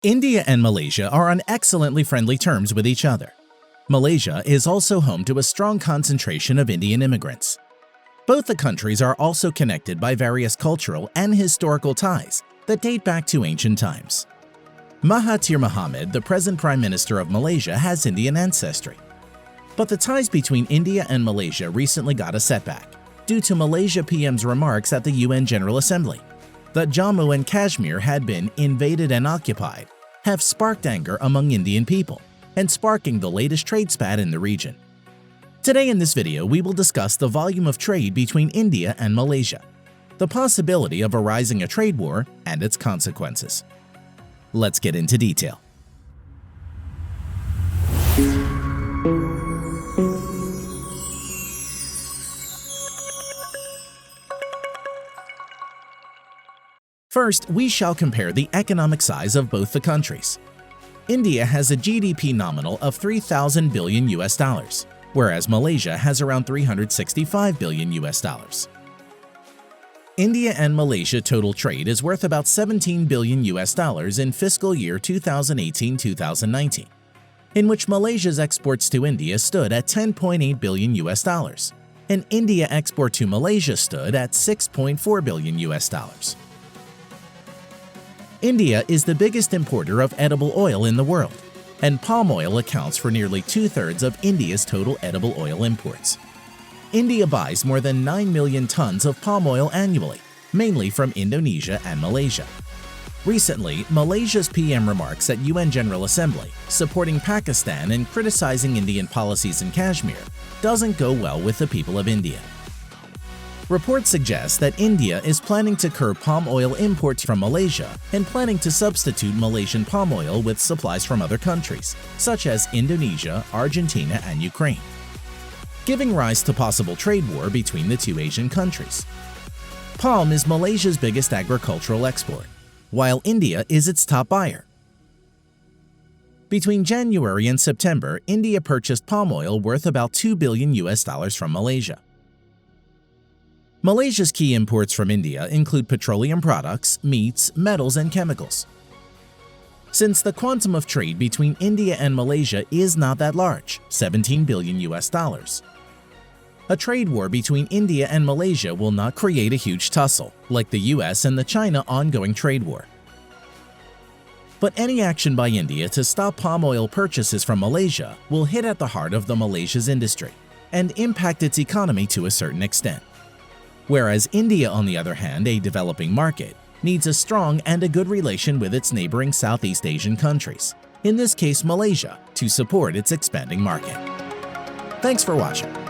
India and Malaysia are on excellently friendly terms with each other. Malaysia is also home to a strong concentration of Indian immigrants. Both the countries are also connected by various cultural and historical ties that date back to ancient times. Mahathir Mohamad, the present Prime Minister of Malaysia, has Indian ancestry. But the ties between India and Malaysia recently got a setback due to Malaysia PM's remarks at the UN General Assembly that Jammu and Kashmir had been invaded and occupied, have sparked anger among Indian people and sparking the latest trade spat in the region. Today in this video, we will discuss the volume of trade between India and Malaysia, the possibility of arising a trade war, and its consequences. Let's get into detail. First, we shall compare the economic size of both the countries. India has a GDP nominal of 3,000 billion US dollars, whereas Malaysia has around 365 billion US dollars. India and Malaysia total trade is worth about 17 billion US dollars in fiscal year 2018-2019, in which Malaysia's exports to India stood at 10.8 billion US dollars, and India export to Malaysia stood at 6.4 billion US dollars. India is the biggest importer of edible oil in the world, and palm oil accounts for nearly 2/3 of India's total edible oil imports. India buys more than 9 million tons of palm oil annually, mainly from Indonesia and Malaysia. Recently, Malaysia's PM remarks at UN General Assembly, supporting Pakistan and criticizing Indian policies in Kashmir, doesn't go well with the people of India. Reports suggest that India is planning to curb palm oil imports from Malaysia and planning to substitute Malaysian palm oil with supplies from other countries, such as Indonesia, Argentina, and Ukraine, giving rise to possible trade war between the two Asian countries. Palm is Malaysia's biggest agricultural export, while India is its top buyer. Between January and September, India purchased palm oil worth about 2 billion US dollars from Malaysia. Malaysia's key imports from India include petroleum products, meats, metals, and chemicals. Since the quantum of trade between India and Malaysia is not that large, 17 billion US dollars, a trade war between India and Malaysia will not create a huge tussle, like the US and the China ongoing trade war. But any action by India to stop palm oil purchases from Malaysia will hit at the heart of the Malaysia's industry and impact its economy to a certain extent. Whereas India, on the other hand, a developing market, needs a strong and a good relation with its neighboring Southeast Asian countries, in this case Malaysia, to support its expanding market. Thanks for watching.